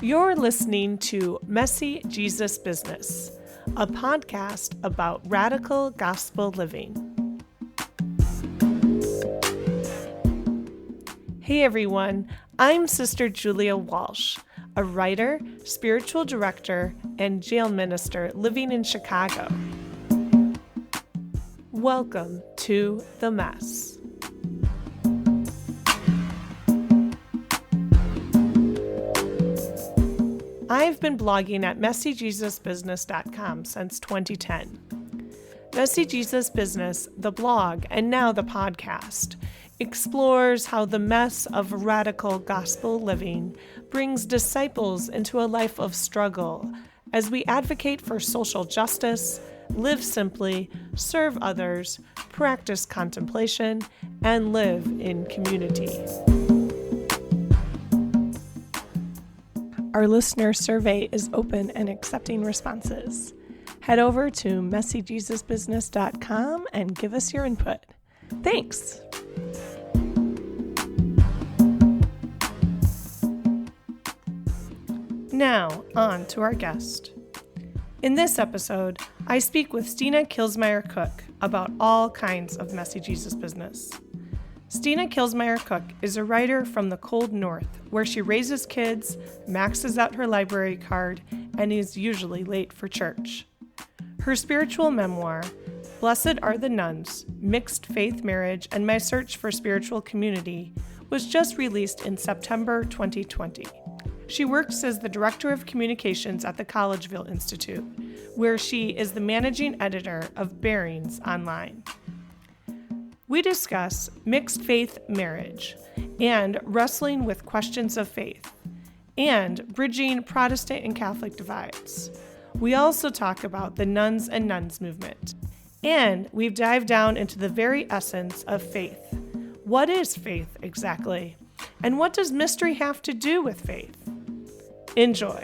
You're listening to Messy Jesus Business, a podcast about radical gospel living. Hey everyone, I'm Sister Julia Walsh, a writer, spiritual director, and jail minister living in Chicago. Welcome to The Mess. I've been blogging at messyjesusbusiness.com since 2010. Messy Jesus Business, the blog, and now the podcast, explores how the mess of radical gospel living brings disciples into a life of struggle as we advocate for social justice, live simply, serve others, practice contemplation, and live in community. Our listener survey is open and accepting responses. Head over to messyjesusbusiness.com and give us your input. Thanks. Now, on to our guest. In this episode, I speak with Stina Kielsmeier-Cook about all kinds of messy Jesus business. Stina Kielsmeier-Cook is a writer from the cold north, where she raises kids, maxes out her library card, and is usually late for church. Her spiritual memoir, Blessed Are the Nuns, Mixed Faith Marriage, and My Search for Spiritual Community, was just released in September 2020. She works as the Director of Communications at the Collegeville Institute, where she is the managing editor of Bearings Online. We discuss mixed faith marriage and wrestling with questions of faith and bridging Protestant and Catholic divides. We also talk about the nuns and nuns movement, and we've dived down into the very essence of faith. What is faith exactly? And what does mystery have to do with faith? Enjoy.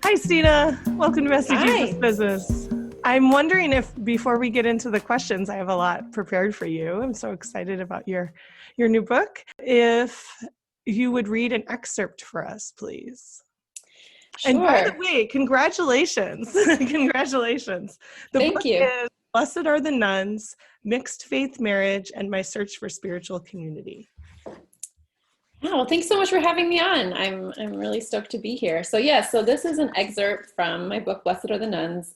Hi, Stina. Welcome to Messy Jesus Business. I'm wondering if, before we get into the questions, I have a lot prepared for you. I'm so excited about your new book. If you would read an excerpt for us, please. Sure. And by the way, congratulations. Congratulations. Thank you. Is Blessed Are the Nuns, Mixed Faith Marriage, and My Search for Spiritual Community. Oh, well, thanks so much for having me on. I'm really stoked to be here. So this is an excerpt from my book, Blessed Are the Nuns.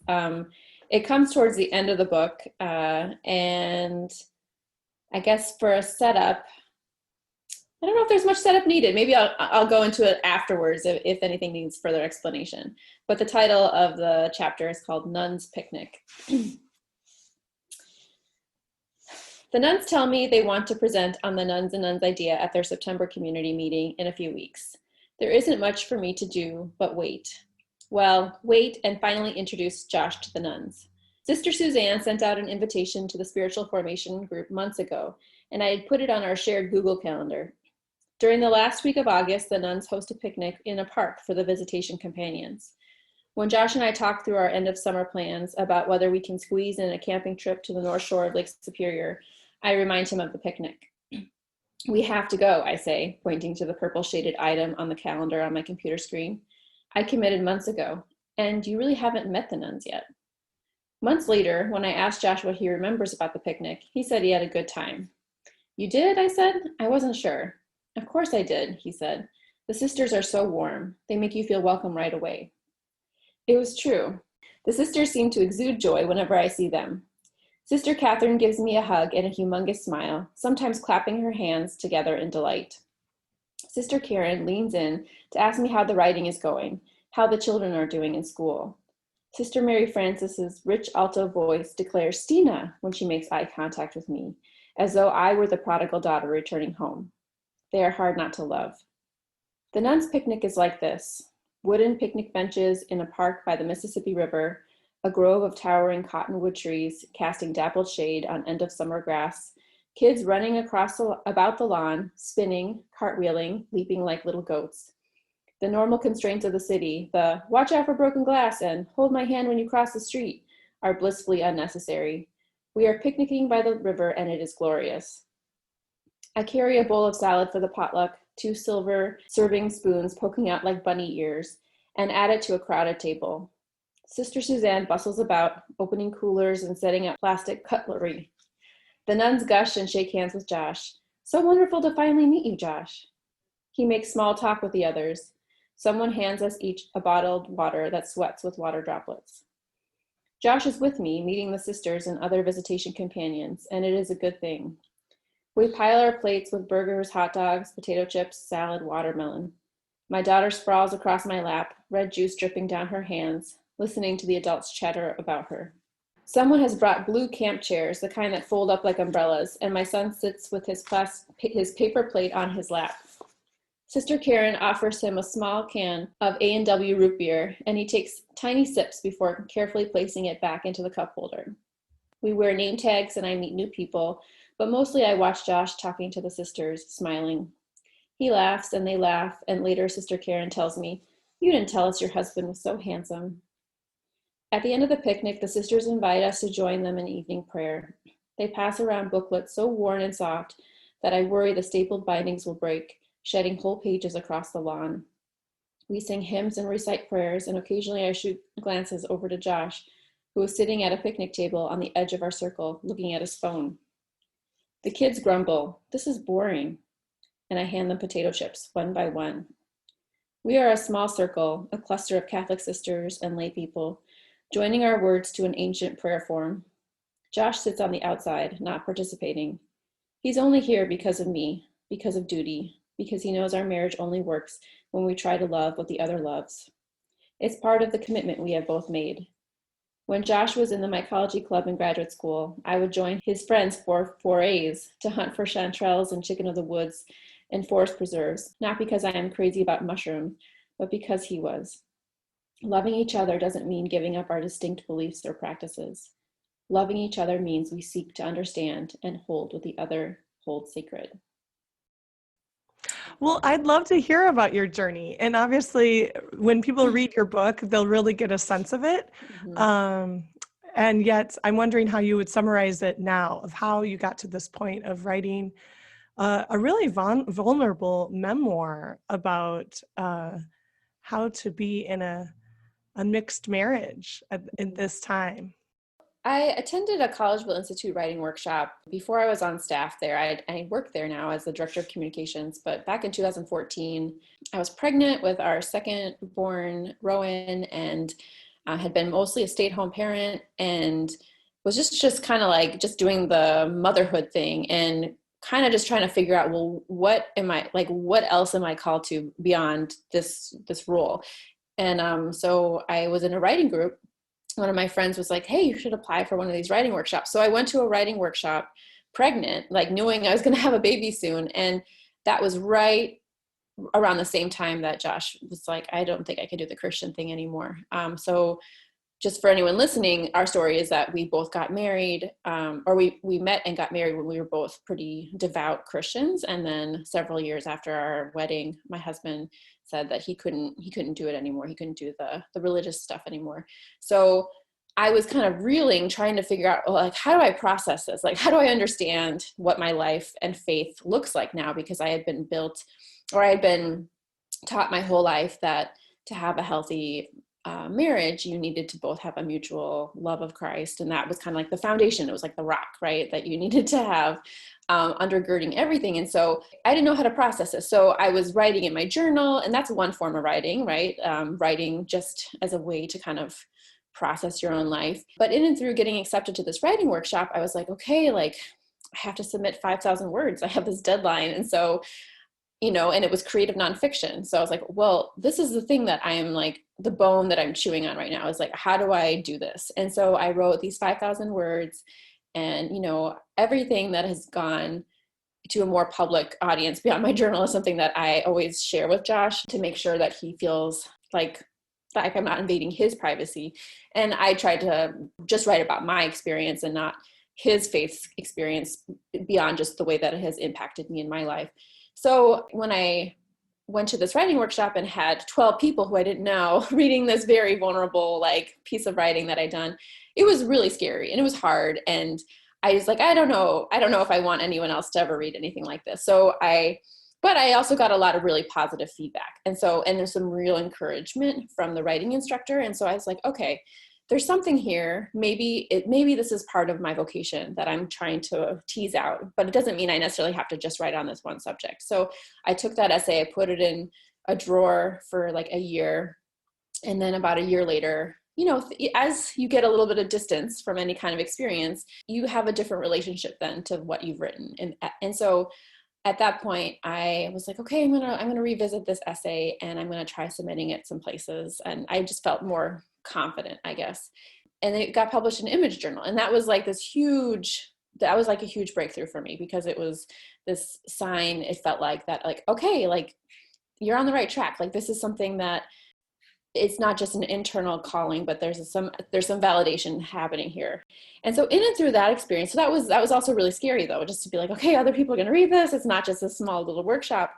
It comes towards the end of the book, and I guess for a setup, I don't know if there's much setup needed. Maybe I'll go into it afterwards if anything needs further explanation. But the title of the chapter is called Nuns Picnic. The nuns tell me they want to present on the nuns and nuns idea at their September community meeting in a few weeks. There isn't much for me to do but wait. Well, wait and finally introduce Josh to the nuns. Sister Suzanne sent out an invitation to the spiritual formation group months ago, and I had put it on our shared Google Calendar. During the last week of August, the nuns host a picnic in a park for the visitation companions. When Josh and I talked through our end of summer plans about whether we can squeeze in a camping trip to the North Shore of Lake Superior, I remind him of the picnic. We have to go, I say, pointing to the purple shaded item on the calendar on my computer screen. I committed months ago, and you really haven't met the nuns yet. Months later, when I asked Josh what he remembers about the picnic, he said he had a good time. You did? I said. I wasn't sure. Of course I did, he said. The sisters are so warm. They make you feel welcome right away. It was true. The sisters seem to exude joy whenever I see them. Sister Catherine gives me a hug and a humongous smile, sometimes clapping her hands together in delight. Sister Karen leans in to ask me how the writing is going, how the children are doing in school. Sister Mary Francis's rich alto voice declares Stina when she makes eye contact with me, as though I were the prodigal daughter returning home. They are hard not to love. The nuns' picnic is like this: wooden picnic benches in a park by the Mississippi River, a grove of towering cottonwood trees casting dappled shade on end of summer grass, kids running about the lawn, spinning, cartwheeling, leaping like little goats. The normal constraints of the city, the watch out for broken glass and hold my hand when you cross the street, are blissfully unnecessary. We are picnicking by the river and it is glorious. I carry a bowl of salad for the potluck, 2 silver serving spoons poking out like bunny ears, and add it to a crowded table. Sister Suzanne bustles about, opening coolers and setting up plastic cutlery. The nuns gush and shake hands with Josh. So wonderful to finally meet you, Josh. He makes small talk with the others. Someone hands us each a bottled water that sweats with water droplets. Josh is with me, meeting the sisters and other visitation companions, and it is a good thing. We pile our plates with burgers, hot dogs, potato chips, salad, watermelon. My daughter sprawls across my lap, red juice dripping down her hands, listening to the adults chatter about her. Someone has brought blue camp chairs, the kind that fold up like umbrellas, and my son sits with his paper plate on his lap. Sister Karen offers him a small can of A&W root beer, and he takes tiny sips before carefully placing it back into the cup holder. We wear name tags and I meet new people, but mostly I watch Josh talking to the sisters, smiling. He laughs and they laugh, and later Sister Karen tells me, "You didn't tell us your husband was so handsome." At the end of the picnic, the sisters invite us to join them in evening prayer. They pass around booklets so worn and soft that I worry the stapled bindings will break, shedding whole pages across the lawn. We sing hymns and recite prayers, and occasionally I shoot glances over to Josh, who is sitting at a picnic table on the edge of our circle, looking at his phone. The kids grumble, "This is boring," and I hand them potato chips, one by one. We are a small circle, a cluster of Catholic sisters and lay people, joining our words to an ancient prayer form. Josh sits on the outside, not participating. He's only here because of me, because of duty, because he knows our marriage only works when we try to love what the other loves. It's part of the commitment we have both made. When Josh was in the mycology club in graduate school, I would join his friends for forays to hunt for chanterelles and chicken of the woods and forest preserves, not because I am crazy about mushrooms, but because he was. Loving each other doesn't mean giving up our distinct beliefs or practices. Loving each other means we seek to understand and hold what the other holds sacred. Well, I'd love to hear about your journey. And obviously, when people read your book, they'll really get a sense of it. And yet, I'm wondering how you would summarize it now, of how you got to this point of writing a really vulnerable memoir about how to be in a mixed marriage in this time. I attended a Collegeville Institute writing workshop before I was on staff there. I work there now as the director of communications, but back in 2014, I was pregnant with our second born, Rowan, and had been mostly a stay-at-home parent and was just kind of like just doing the motherhood thing and kind of just trying to figure out, well, what else am I called to beyond this role? And so I was in a writing group. One of my friends was like, "Hey, you should apply for one of these writing workshops." So I went to a writing workshop pregnant, like knowing I was going to have a baby soon. And that was right around the same time that Josh was like, "I don't think I can do the Christian thing anymore." So just for anyone listening, our story is that we both got married, or we met and got married when we were both pretty devout Christians. And then several years after our wedding, my husband said that he couldn't do it anymore. He couldn't do the religious stuff anymore. So I was kind of reeling, trying to figure out, like, how do I process this? Like, how do I understand what my life and faith looks like now? Because I had been taught my whole life that to have a healthy marriage, you needed to both have a mutual love of Christ. And that was kind of like the foundation. It was like the rock, right, that you needed to have undergirding everything. And so I didn't know how to process this. So I was writing in my journal, and that's one form of writing, right? Writing just as a way to kind of process your own life. But in and through getting accepted to this writing workshop, I was like, okay, like I have to submit 5,000 words. I have this deadline. And so, and it was creative nonfiction. So I was like, well, this is the thing that I am like, the bone that I'm chewing on right now is like, how do I do this? And so I wrote these 5,000 words, and, everything that has gone to a more public audience beyond my journal is something that I always share with Josh to make sure that he feels like I'm not invading his privacy. And I tried to just write about my experience and not his faith experience beyond just the way that it has impacted me in my life. So when I went to this writing workshop and had 12 people who I didn't know reading this very vulnerable like piece of writing that I'd done, it was really scary and it was hard. And I was like, I don't know if I want anyone else to ever read anything like this. But I also got a lot of really positive feedback. And there's some real encouragement from the writing instructor. And so I was like, okay, there's something here. Maybe this is part of my vocation that I'm trying to tease out, but it doesn't mean I necessarily have to just write on this one subject. So I took that essay, I put it in a drawer for like a year. And then about a year later, as you get a little bit of distance from any kind of experience, you have a different relationship then to what you've written. And so at that point, I was like, okay, I'm gonna revisit this essay, and I'm gonna try submitting it some places. And I just felt more confident, I guess. And it got published in Image Journal, and that was like a huge breakthrough for me, because it was this sign. It felt like that, like, okay, like you're on the right track. Like this is something that it's not just an internal calling, but there's some validation happening here. And so in and through that experience, so that was also really scary though, just to be like, okay, other people are going to read this. It's not just a small little workshop.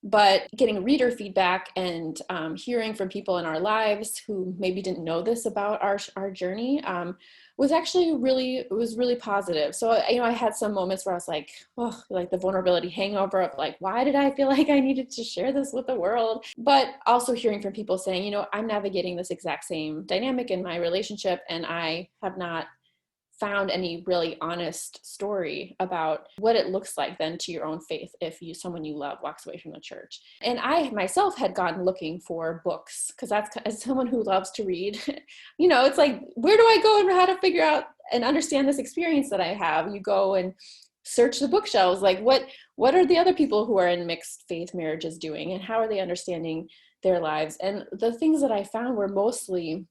But getting reader feedback and hearing from people in our lives who maybe didn't know this about our journey was actually really positive. So, I had some moments where I was like, oh, like the vulnerability hangover of like, why did I feel like I needed to share this with the world? But also hearing from people saying, I'm navigating this exact same dynamic in my relationship, and I have not found any really honest story about what it looks like then to your own faith if someone you love walks away from the church. And I myself had gone looking for books, because that's, as someone who loves to read, it's like, where do I go and how to figure out and understand this experience that I have? You go and search the bookshelves, like what are the other people who are in mixed faith marriages doing, and how are they understanding their lives? And the things that I found were mostly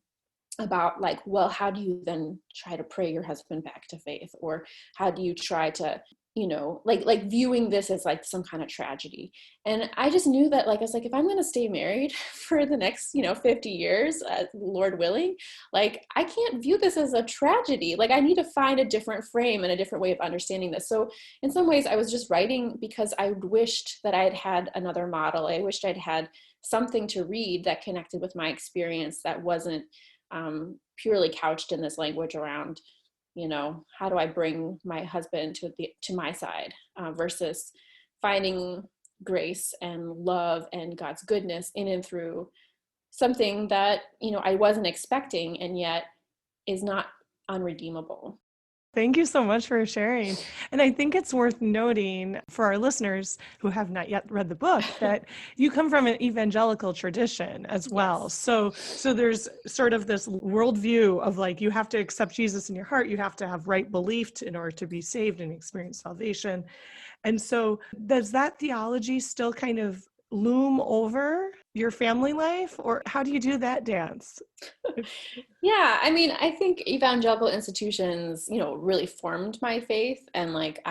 about like, well, how do you then try to pray your husband back to faith? Or how do you try to, like viewing this as like some kind of tragedy? And I just knew that, like, I was like, if I'm going to stay married for the next, 50 years, Lord willing, like, I can't view this as a tragedy. Like, I need to find a different frame and a different way of understanding this. So in some ways I was just writing because I wished that I had had another model. I wished I'd had something to read that connected with my experience, that wasn't purely couched in this language around, how do I bring my husband to my side, versus finding grace and love and God's goodness in and through something that, I wasn't expecting, and yet is not unredeemable. Thank you so much for sharing. And I think it's worth noting for our listeners who have not yet read the book that you come from an evangelical tradition as well. Yes. So there's sort of this worldview of like, you have to accept Jesus in your heart. You have to have right belief in order to be saved and experience salvation. And so does that theology still kind of loom over your family life, or how do you do that dance? Yeah, I mean, I think evangelical institutions, really formed my faith. And like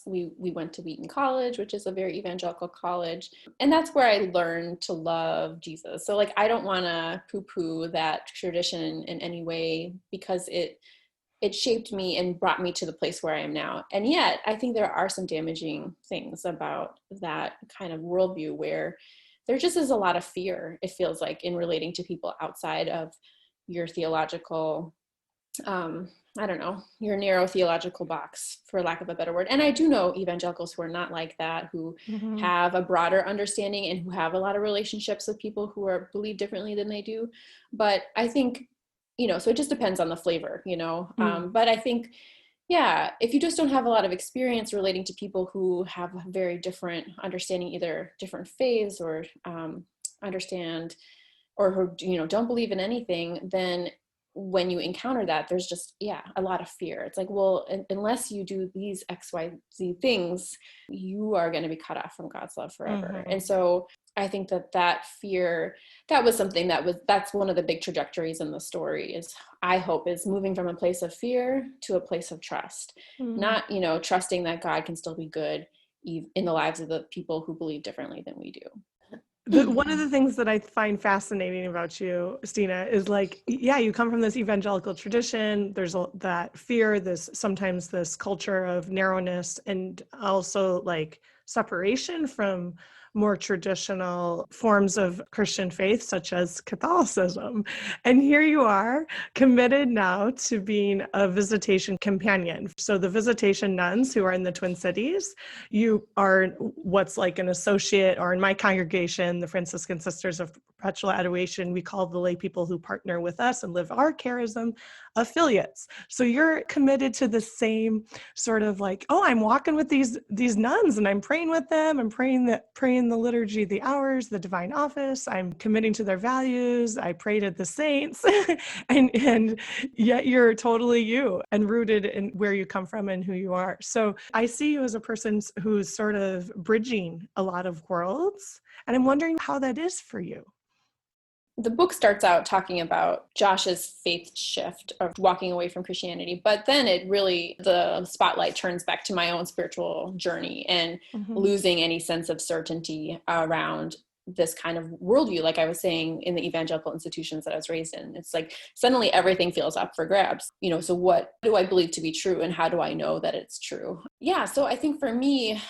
we went to Wheaton College, which is a very evangelical college. And that's where I learned to love Jesus. So like, I don't want to poo-poo that tradition in any way, because it shaped me and brought me to the place where I am now. And yet I think there are some damaging things about that kind of worldview, where there just is a lot of fear, it feels like, in relating to people outside of your theological, your narrow theological box, for lack of a better word. And I do know evangelicals who are not like that, who have a broader understanding and who have a lot of relationships with people who believe differently than they do. But I think, so it just depends on the flavor, but I think, if you just don't have a lot of experience relating to people who have a very different understanding, either different faiths or understand, or who, don't believe in anything, then when you encounter that, there's just, a lot of fear. It's like, well, unless you do these XYZ things, you are going to be cut off from God's love forever. And so I think that fear, that was something that's one of the big trajectories in the story, I hope is moving from a place of fear to a place of trust, not, trusting that God can still be good in the lives of the people who believe differently than we do. One of the things that I find fascinating about you, Stina, is like, you come from this evangelical tradition. There's that fear, sometimes this culture of narrowness, and also like separation from more traditional forms of Christian faith, such as Catholicism. And here you are, committed now to being a visitation companion. So the visitation nuns who are in the Twin Cities, you are what's like an associate, or in my congregation, the Franciscan Sisters of Perpetual Adoration, we call the lay people who partner with us and live our charism affiliates. So you're committed to the same sort of like, oh, I'm walking with these nuns and I'm praying with them. I'm praying the liturgy, the hours, the divine office. I'm committing to their values. I pray to the saints, and yet you're totally you and rooted in where you come from and who you are. So I see you as a person who's sort of bridging a lot of worlds, and I'm wondering how that is for you. The book starts out talking about Josh's faith shift of walking away from Christianity, but then the spotlight turns back to my own spiritual journey and losing any sense of certainty around this kind of worldview. Like I was saying, in the evangelical institutions that I was raised in, it's like suddenly everything feels up for grabs. So what do I believe to be true, and how do I know that it's true? Yeah. So I think for me,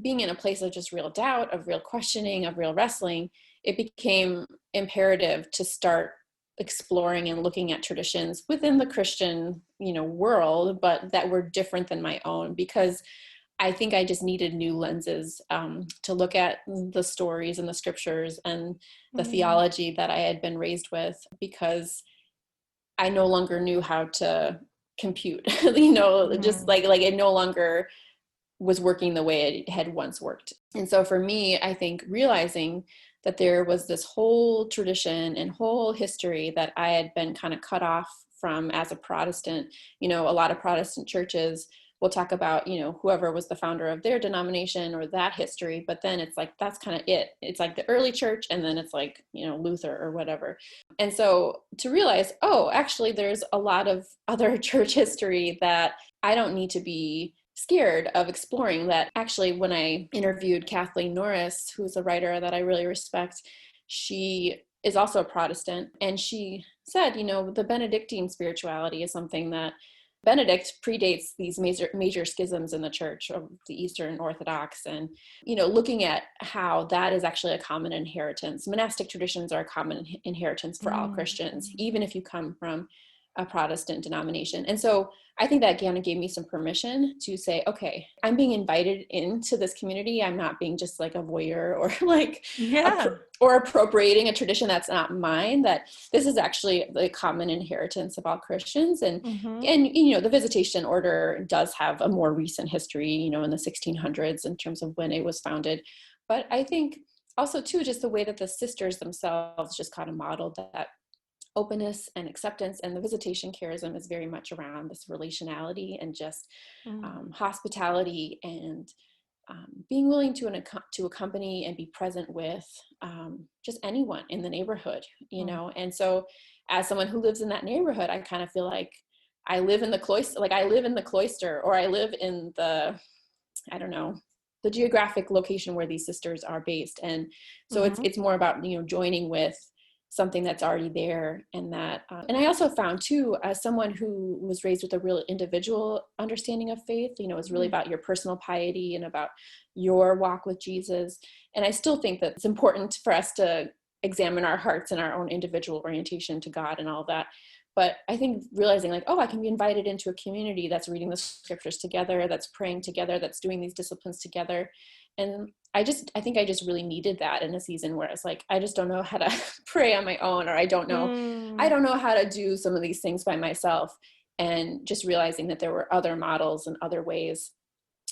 being in a place of just real doubt, of real questioning, of real wrestling, it became imperative to start exploring and looking at traditions within the Christian, world, but that were different than my own, because I think I just needed new lenses to look at the stories and the scriptures and the theology that I had been raised with, because I no longer knew how to compute, just like it no longer was working the way it had once worked. And so for me, I think realizing that there was this whole tradition and whole history that I had been kind of cut off from as a Protestant. A lot of Protestant churches will talk about, whoever was the founder of their denomination or that history, but then it's like, that's kind of it. It's like the early church, and then it's like, Luther or whatever. And so to realize, oh, actually there's a lot of other church history that I don't need to be scared of exploring. That actually, when I interviewed Kathleen Norris, who's a writer that I really respect, she is also a Protestant, and she said, the Benedictine spirituality is something that Benedict predates these major schisms in the church of the Eastern Orthodox, and looking at how that is actually a common inheritance. Monastic traditions are a common inheritance for all Christians, even if you come from a Protestant denomination. And so I think that kind of gave me some permission to say, okay, I'm being invited into this community. I'm not being just like a voyeur or like, or appropriating a tradition that's not mine, that this is actually the common inheritance of all Christians. And, the Visitation Order does have a more recent history, in the 1600s in terms of when it was founded. But I think also too, just the way that the sisters themselves just kind of modeled that openness and acceptance, and the visitation charism is very much around this relationality and just hospitality, and being willing to accompany and be present with just anyone in the neighborhood, And so as someone who lives in that neighborhood, I kind of feel like I live in the cloister, or I live in the geographic location where these sisters are based. And so it's more about, joining with something that's already there. And that, and I also found too, as someone who was raised with a real individual understanding of faith, it's really about your personal piety and about your walk with Jesus. And I still think that it's important for us to examine our hearts and our own individual orientation to God and all of that. But I think realizing like, oh, I can be invited into a community that's reading the scriptures together, that's praying together, that's doing these disciplines together. And I think I just really needed that in a season where it's like, I just don't know how to pray on my own, or I don't know how to do some of these things by myself. And just realizing that there were other models and other ways,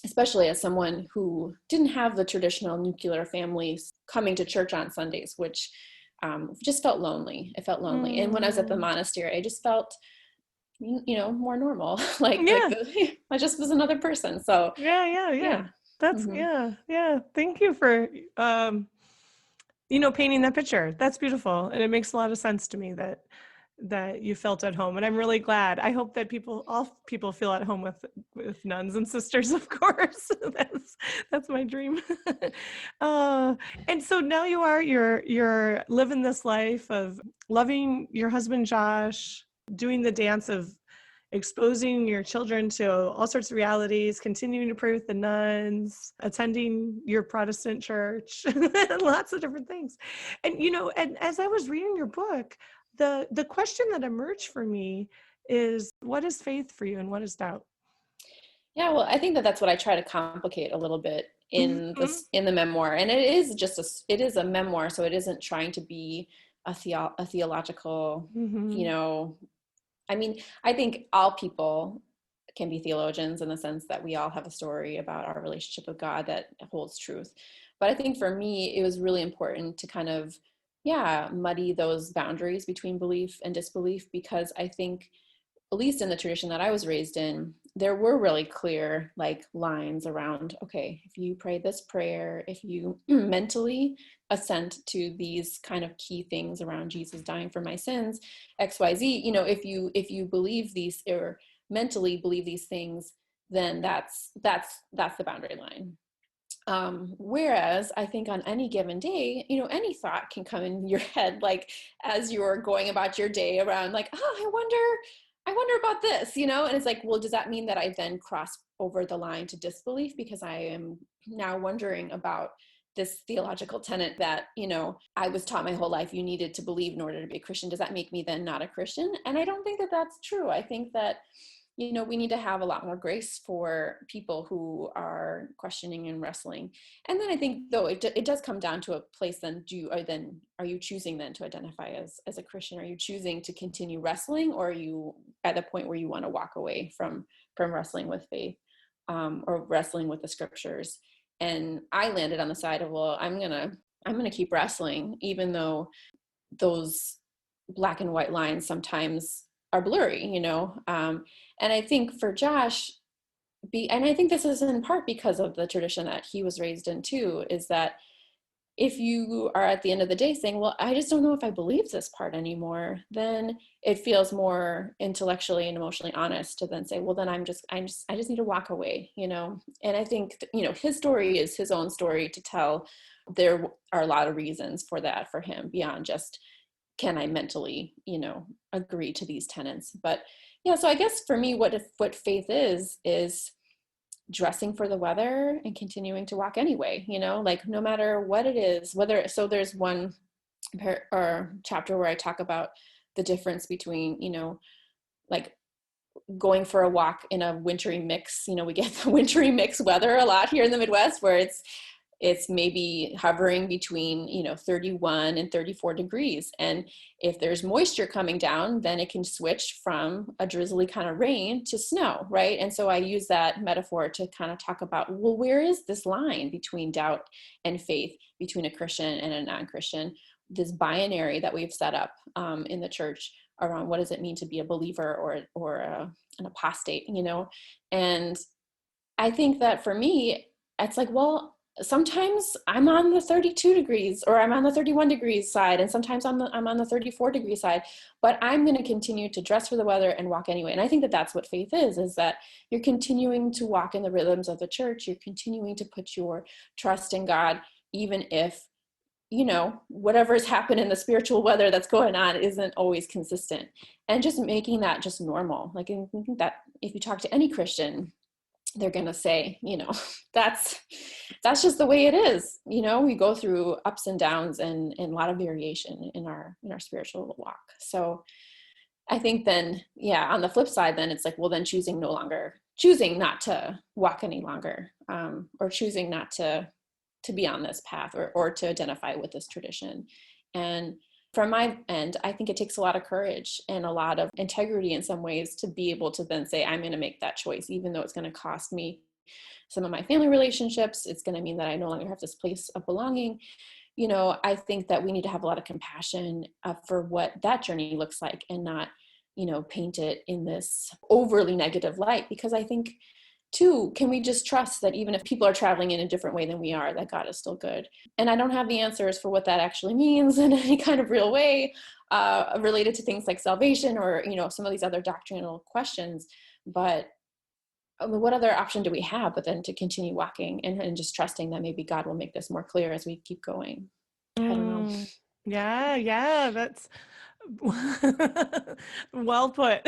especially as someone who didn't have the traditional nuclear families coming to church on Sundays, which just felt lonely. It felt lonely. And when I was at the monastery, I just felt, more normal. I just was another person. So yeah. That's Thank you for, painting that picture. That's beautiful. And it makes a lot of sense to me that you felt at home. And I'm really glad. I hope that all people feel at home with nuns and sisters, of course. That's my dream. And so now you're living this life of loving your husband, Josh, doing the dance of exposing your children to all sorts of realities, continuing to pray with the nuns, attending your Protestant church, lots of different things. And, and as I was reading your book, the question that emerged for me is, what is faith for you and what is doubt? Yeah, well, I think that that's what I try to complicate a little bit in Mm-hmm. this in the memoir, and it is a memoir, so it isn't trying to be a theological, Mm-hmm. I mean, I think all people can be theologians in the sense that we all have a story about our relationship with God that holds truth. But I think for me, it was really important to kind of, yeah, muddy those boundaries between belief and disbelief, because I think, at least in the tradition that I was raised in, there were really clear like lines around, okay, if you pray this prayer, if you mentally assent to these kind of key things around Jesus dying for my sins, XYZ, if you believe these or mentally believe these things, then that's the boundary line. Whereas I think on any given day, any thought can come in your head, like as you're going about your day around, like, oh, I wonder about this, and it's like, well, does that mean that I then cross over the line to disbelief because I am now wondering about this theological tenet that, I was taught my whole life you needed to believe in order to be a Christian? Does that make me then not a Christian? And I don't think that that's true. I think that we need to have a lot more grace for people who are questioning and wrestling. And then I think, though, it does come down to a place then, are you choosing then to identify as a Christian? Are you choosing to continue wrestling, or are you at the point where you want to walk away from wrestling with faith, or wrestling with the scriptures? And I landed on the side of, well, I'm gonna keep wrestling, even though those black and white lines sometimes are blurry, and I think for Josh, and I think this is in part because of the tradition that he was raised in too, is that if you are at the end of the day saying, well, I just don't know if I believe this part anymore, then it feels more intellectually and emotionally honest to then say, well, then I just need to walk away, And I think, his story is his own story to tell. There are a lot of reasons for that for him beyond just, can I mentally, agree to these tenets? But yeah, so I guess for me, what faith is dressing for the weather and continuing to walk anyway, like no matter what it is, so there's one or chapter where I talk about the difference between, like going for a walk in a wintry mix, we get the wintry mix weather a lot here in the Midwest, where it's maybe hovering between 31 and 34 degrees, and if there's moisture coming down, then it can switch from a drizzly kind of rain to snow, right? And so I use that metaphor to kind of talk about, well, where is this line between doubt and faith, between a Christian and a non-Christian, this binary that we've set up in the church around what does it mean to be a believer or an apostate, and I think that for me, it's like, well, sometimes I'm on the 32 degrees or I'm on the 31 degrees side, and sometimes I'm on the 34 degree side, but I'm going to continue to dress for the weather and walk anyway. And I think that that's what faith is that you're continuing to walk in the rhythms of the church. You're continuing to put your trust in God, even if, whatever's happened in the spiritual weather that's going on isn't always consistent, and just making that just normal. Like, I think that if you talk to any Christian, they're going to say, that's just the way it is. We go through ups and downs and a lot of variation in our spiritual walk. So I think then, yeah, on the flip side, then it's like, well, then choosing not to walk any longer, or choosing not to be on this path, or to identify with this tradition. And from my end, I think it takes a lot of courage and a lot of integrity in some ways to be able to then say, I'm going to make that choice, even though it's going to cost me some of my family relationships. It's going to mean that I no longer have this place of belonging. I think that we need to have a lot of compassion for what that journey looks like, and not, paint it in this overly negative light, because I think too, can we just trust that even if people are traveling in a different way than we are, that God is still good? And I don't have the answers for what that actually means in any kind of real way, related to things like salvation or, some of these other doctrinal questions. But what other option do we have but then to continue walking and just trusting that maybe God will make this more clear as we keep going? I don't know. Yeah, that's Well put.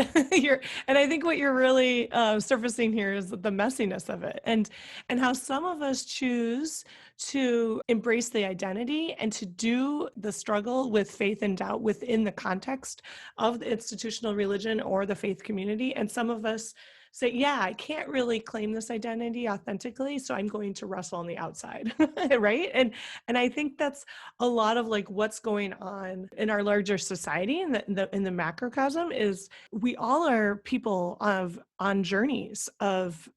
And I think what you're really surfacing here is the messiness of it, and how some of us choose to embrace the identity and to do the struggle with faith and doubt within the context of the institutional religion or the faith community, and some of us say, yeah, I can't really claim this identity authentically, so I'm going to wrestle on the outside. Right? And I think that's a lot of like what's going on in our larger society in the macrocosm is we all are people on journeys of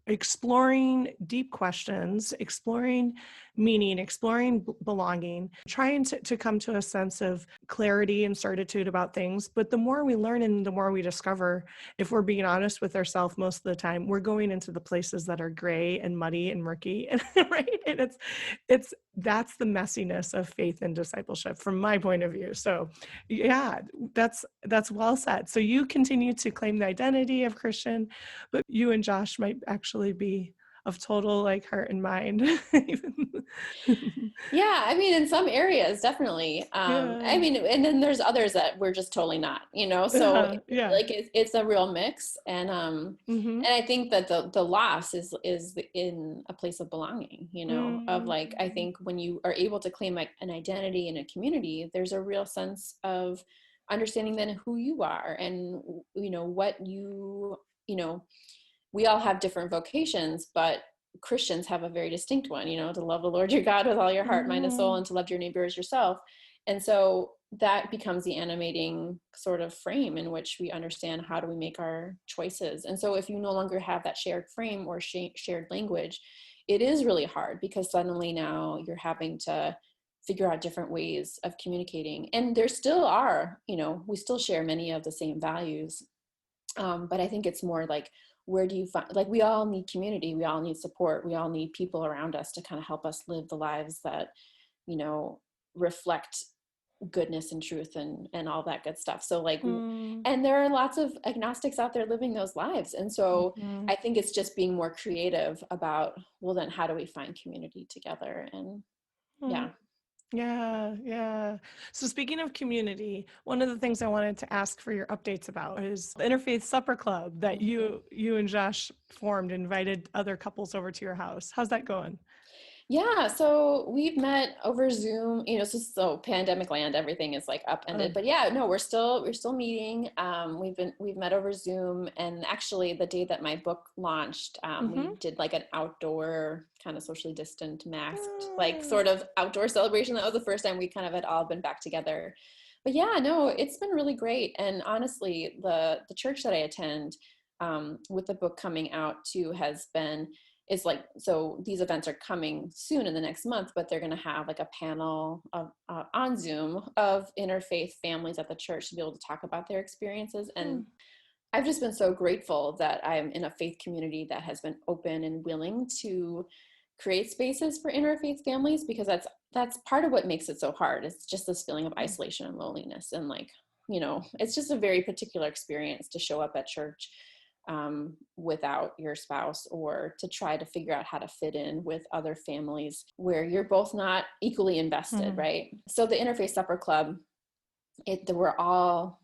exploring deep questions, exploring meaning, exploring belonging, trying to come to a sense of clarity and certitude about things. But the more we learn and the more we discover, if we're being honest with ourselves most of the time, we're going into the places that are gray and muddy and murky, and right? And that's the messiness of faith and discipleship from my point of view. So yeah, that's well said. So you continue to claim the identity of Christian, but you and Josh might actually be of total like heart and mind. Yeah, I mean, in some areas, definitely. I Yeah. mean, and then there's others that we're just totally not, so Yeah. like it's a real mix. Mm-hmm. And I think that the loss is in a place of belonging, of like, I Mm-hmm. think when you are able to claim like an identity in a community, there's a real sense of understanding then who you are and, what you know, we all have different vocations, but Christians have a very distinct one, to love the Lord your God with all your heart, mind, and soul, Mm-hmm. and to love your neighbor as yourself. And so that becomes the animating sort of frame in which we understand how do we make our choices. And so if you no longer have that shared frame or shared language, it is really hard because suddenly now you're having to figure out different ways of communicating. And there still are, we still share many of the same values. But I think it's more like, where do you find, like, we all need community, we all need support, we all need people around us to kind of help us live the lives that, you know, reflect goodness and truth and all that good stuff. So like, and there are lots of agnostics out there living those lives. And so Mm-hmm. I think it's just being more creative about, well, then how do we find community together? And yeah. Yeah, yeah. So speaking of community, one of the things I wanted to ask for your updates about is the Interfaith Supper Club that Mhm. you and Josh formed, invited other couples over to your house. How's that going? Yeah, so we've met over Zoom, so pandemic land, everything is like upended. Um, But yeah, no, we're still meeting. We've met over Zoom, and actually the day that my book launched, we mm-hmm. did like an outdoor kind of socially distant, masked, like Oh. sort of outdoor celebration. That was the first time we kind of had all been back together. But yeah, no, it's been really great. And honestly, the church that I attend, with the book coming out too, has been is like, so these events are coming soon in the next month, but they're going to have like a panel of, on Zoom of interfaith families at the church to be able to talk about their experiences. And I've just been so grateful that I'm in a faith community that has been open and willing to create spaces for interfaith families, because that's part of what makes it so hard. It's just this feeling of isolation and loneliness, and like, it's just a very particular experience to show up at church without your spouse, or to try to figure out how to fit in with other families where you're both not equally invested, Mm-hmm. right? So the Interfaith Supper Club, we're all,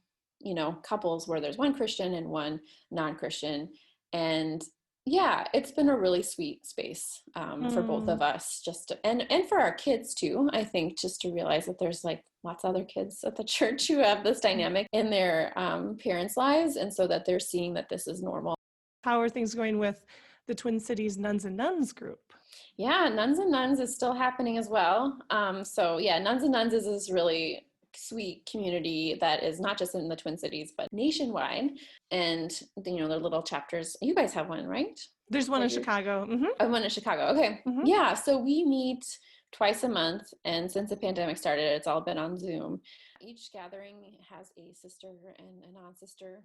couples where there's one Christian and one non-Christian. And yeah, it's been a really sweet space for both Mm-hmm. of us, and for our kids too. I think just to realize that there's like lots of other kids at the church who have this dynamic in their parents' lives, and so that they're seeing that this is normal. How are things going with the Twin Cities Nuns and Nuns group? Yeah, Nuns and Nuns is still happening as well. So yeah, Nuns and Nuns is this really sweet community that is not just in the Twin Cities, but nationwide. And their little chapters. You guys have one, right? There's one in That you're Chicago. Oh, one in Chicago. Okay. Mm-hmm. Yeah. So we meet twice a month. And since the pandemic started, it's all been on Zoom. Each gathering has a sister and a non-sister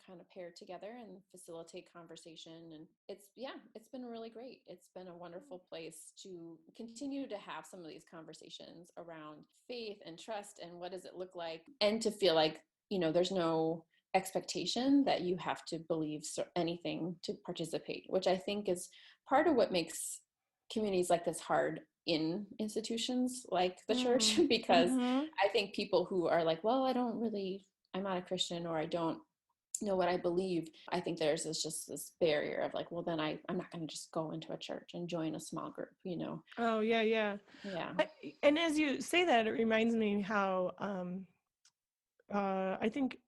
kind of paired together and facilitate conversation. And it's been really great. It's been a wonderful place to continue to have some of these conversations around faith and trust and what does it look like, and to feel like, there's no expectation that you have to believe anything to participate, which I think is part of what makes communities like this hard in institutions like the church, because Mm-hmm. I think people who are like, well, I'm not a Christian, or I don't know what I believe. I think there's just this barrier of like, well, then I'm not going to just go into a church and join a small group, Oh, yeah, yeah. Yeah. And as you say that, it reminds me how I think,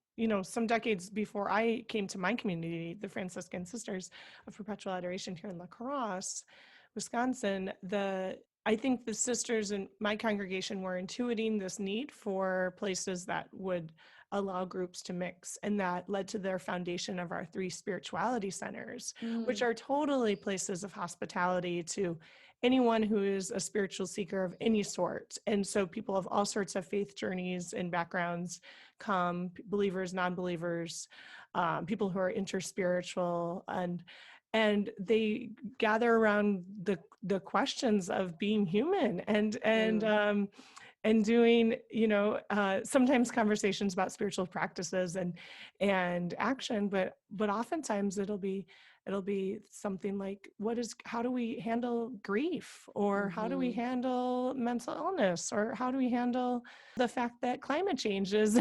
some decades before I came to my community, the Franciscan Sisters of Perpetual Adoration here in La Crosse, Wisconsin, I think the sisters in my congregation were intuiting this need for places that would allow groups to mix, and that led to their foundation of our 3 spirituality centers, which are totally places of hospitality to anyone who is a spiritual seeker of any sort. And so people of all sorts of faith journeys and backgrounds come, believers, non-believers, people who are interspiritual, and they gather around the questions of being human and doing, sometimes conversations about spiritual practices and action, but oftentimes it'll be something like, how do we handle grief, or how do we handle mental illness, or how do we handle the fact that climate change is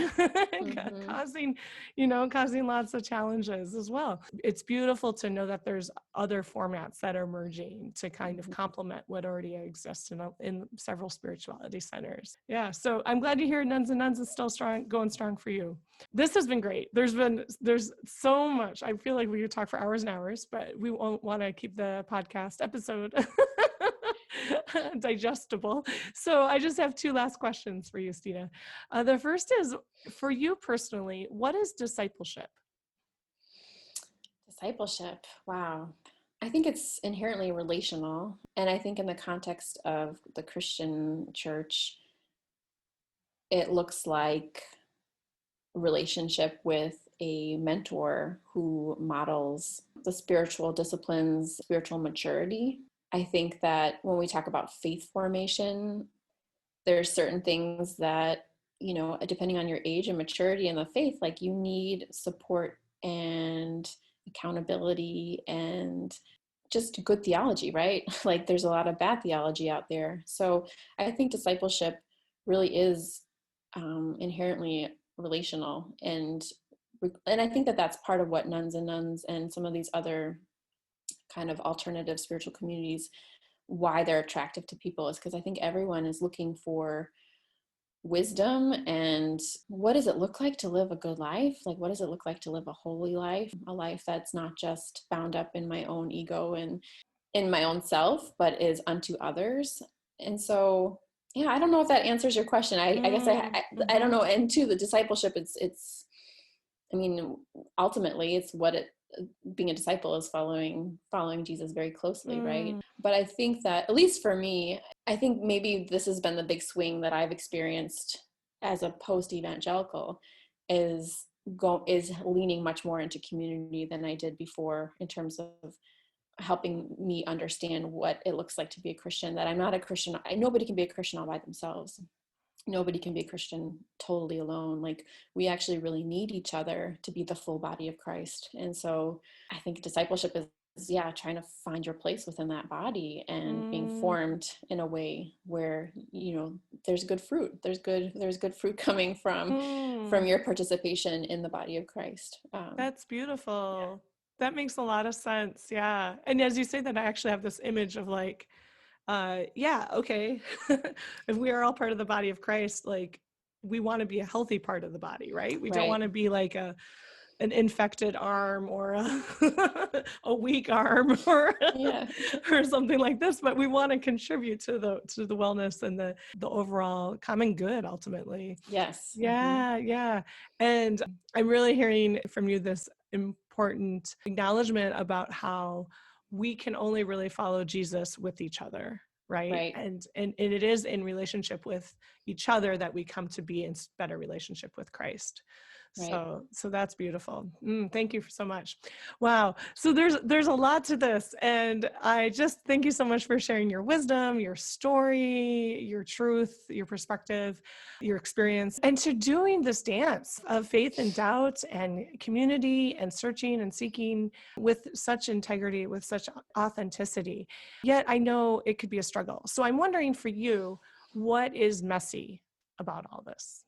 causing lots of challenges as well. It's beautiful to know that there's other formats that are emerging to kind of complement what already exists in several spirituality centers. Yeah, so I'm glad to hear Nuns and Nuns is still going strong for you. This has been great. There's so much. I feel like we could talk for hours and hours, but we won't want to keep the podcast episode digestible. So I just have 2 last questions for you, Stina. The first is, for you personally, what is discipleship? Discipleship. Wow. I think it's inherently relational. And I think in the context of the Christian church, it looks like relationship with a mentor who models the spiritual disciplines, spiritual maturity. I think that when we talk about faith formation, there's certain things that, depending on your age and maturity in the faith, like you need support and accountability and just good theology, right? Like there's a lot of bad theology out there. So I think discipleship really is inherently relational, and I think that that's part of what nuns and some of these other kind of alternative spiritual communities, why they're attractive to people, is because I think everyone is looking for wisdom and what does it look like to live a good life? Like, what does it look like to live a holy life, a life that's not just bound up in my own ego and in my own self, but is unto others. And so, yeah, I don't know if that answers your question. I guess I don't know. And to the discipleship, it's, I mean, ultimately it's being a disciple is following Jesus very closely, right? But I think that, at least for me, I think maybe this has been the big swing that I've experienced as a post-evangelical, is leaning much more into community than I did before, in terms of helping me understand what it looks like to be a Christian, that I'm not a Christian. Nobody can be a Christian all by themselves. Nobody can be a Christian totally alone. Like, we actually really need each other to be the full body of Christ. And so I think discipleship is trying to find your place within that body and being formed in a way where, there's good fruit. There's good fruit coming from your participation in the body of Christ. That's beautiful. Yeah. That makes a lot of sense. Yeah. And as you say that, I actually have this image of like, okay. If we are all part of the body of Christ, like, we want to be a healthy part of the body, right? We don't want to be like an infected arm or a weak arm or something like this, but we want to contribute to the wellness and the overall common good ultimately. Yes. Yeah. And I'm really hearing from you this important acknowledgement about how we can only really follow Jesus with each other, right? And it is in relationship with each other that we come to be in better relationship with Christ. Right. So that's beautiful. Thank you so much. Wow. So there's a lot to this, and I just thank you so much for sharing your wisdom, your story, your truth, your perspective, your experience, and to doing this dance of faith and doubt and community and searching and seeking with such integrity, with such authenticity. Yet I know it could be a struggle. So I'm wondering for you, what is messy about all this?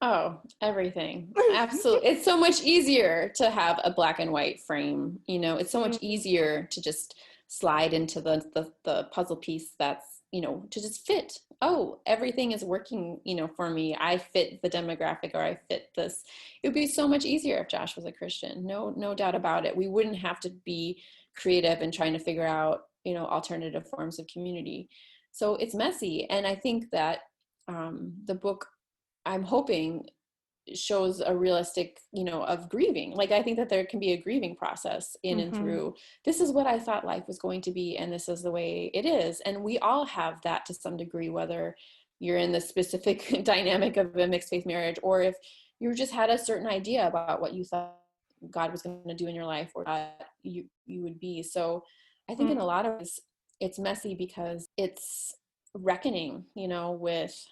Oh, everything. Absolutely. It's so much easier to have a black and white frame. It's so much easier to just slide into the puzzle piece that's, to just fit. Oh, everything is working, for me. I fit the demographic, or I fit this. It would be so much easier if Josh was a Christian. No doubt about it. We wouldn't have to be creative and trying to figure out, alternative forms of community. So it's messy. And I think that the book, I'm hoping, shows a realistic, of grieving. Like, I think that there can be a grieving process in and through, this is what I thought life was going to be, and this is the way it is. And we all have that to some degree, whether you're in the specific dynamic of a mixed faith marriage, or if you just had a certain idea about what you thought God was going to do in your life, or you would be. So I think in a lot of ways, it's messy because it's reckoning, with,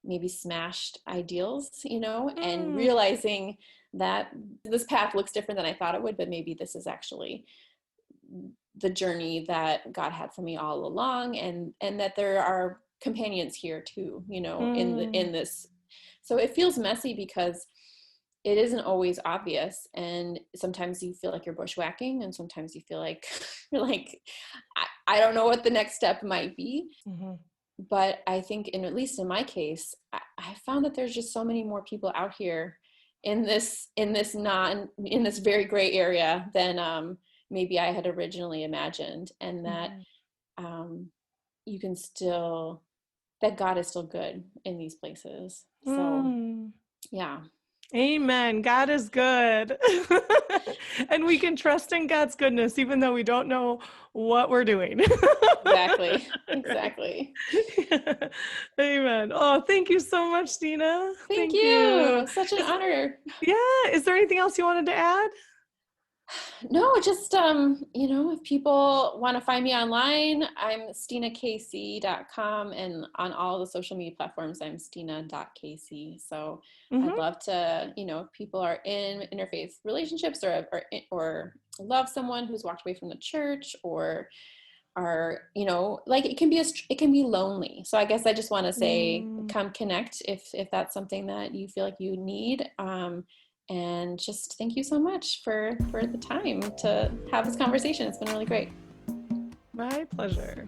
maybe smashed ideals, and realizing that this path looks different than I thought it would, but maybe this is actually the journey that God had for me all along, and that there are companions here too, in this. So it feels messy because it isn't always obvious, and sometimes you feel like you're bushwhacking, and sometimes you feel like you're like, I don't know what the next step might be. But I think, at least in my case, I found that there's just so many more people out here in this very gray area than maybe I had originally imagined, and that you can still, that God is still good in these places. So yeah. Amen. God is good. And we can trust in God's goodness, even though we don't know what we're doing. Exactly. Exactly. Yeah. Amen. Oh, thank you so much, Stina. Thank you. Such an honor. Yeah. Is there anything else you wanted to add? No, just, if people want to find me online, I'm stinakc.com, and on all the social media platforms, I'm stina.kc. So I'd love to, if people are in interfaith relationships, or love someone who's walked away from the church, or are, like, it can be lonely. So I guess I just want to say, come connect if that's something that you feel like you need. And just thank you so much for the time to have this conversation. It's been really great. My pleasure.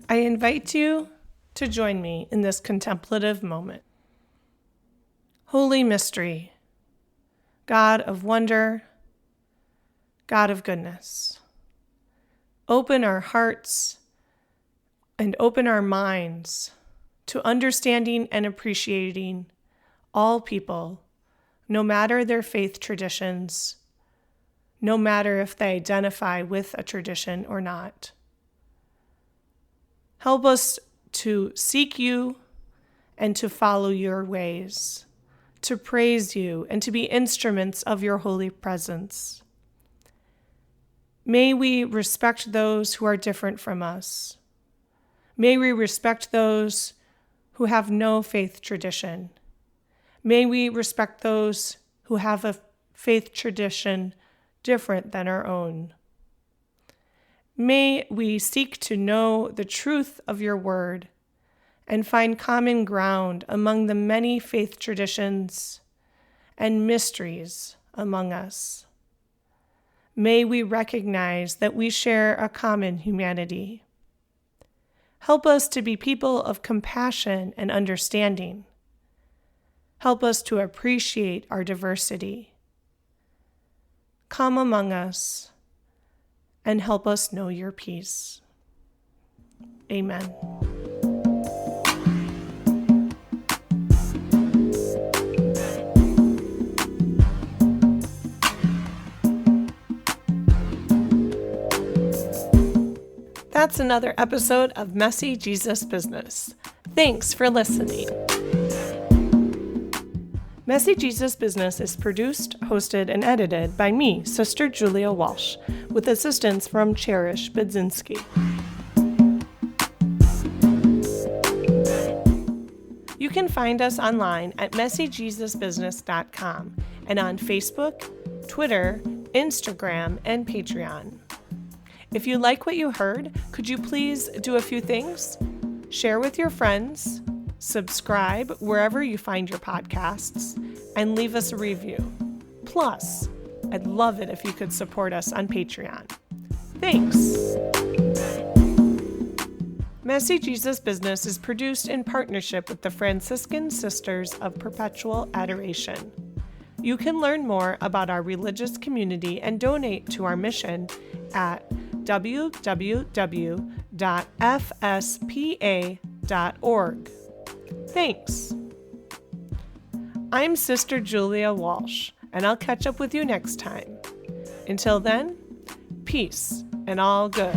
I invite you to join me in this contemplative moment. Holy Mystery, God of wonder, God of goodness, open our hearts and open our minds to understanding and appreciating all people, no matter their faith traditions, no matter if they identify with a tradition or not. Help us to seek you and to follow your ways, to praise you and to be instruments of your holy presence. May we respect those who are different from us. May we respect those who have no faith tradition. May we respect those who have a faith tradition different than our own. May we seek to know the truth of your word and find common ground among the many faith traditions and mysteries among us. May we recognize that we share a common humanity. Help us to be people of compassion and understanding. Help us to appreciate our diversity. Come among us and help us know your peace. Amen. that's another episode of Messy Jesus Business. Thanks for listening. Messy Jesus Business is produced, hosted, and edited by me, Sister Julia Walsh, with assistance from Cherish Budzinski. You can find us online at messyjesusbusiness.com and on Facebook, Twitter, Instagram, and Patreon. If you like what you heard, could you please do a few things? Share with your friends, subscribe wherever you find your podcasts, and leave us a review. Plus, I'd love it if you could support us on Patreon. Thanks! Messy Jesus Business is produced in partnership with the Franciscan Sisters of Perpetual Adoration. You can learn more about our religious community and donate to our mission at www.fspa.org. Thanks. I'm Sister Julia Walsh, and I'll catch up with you next time. Until then, peace and all good.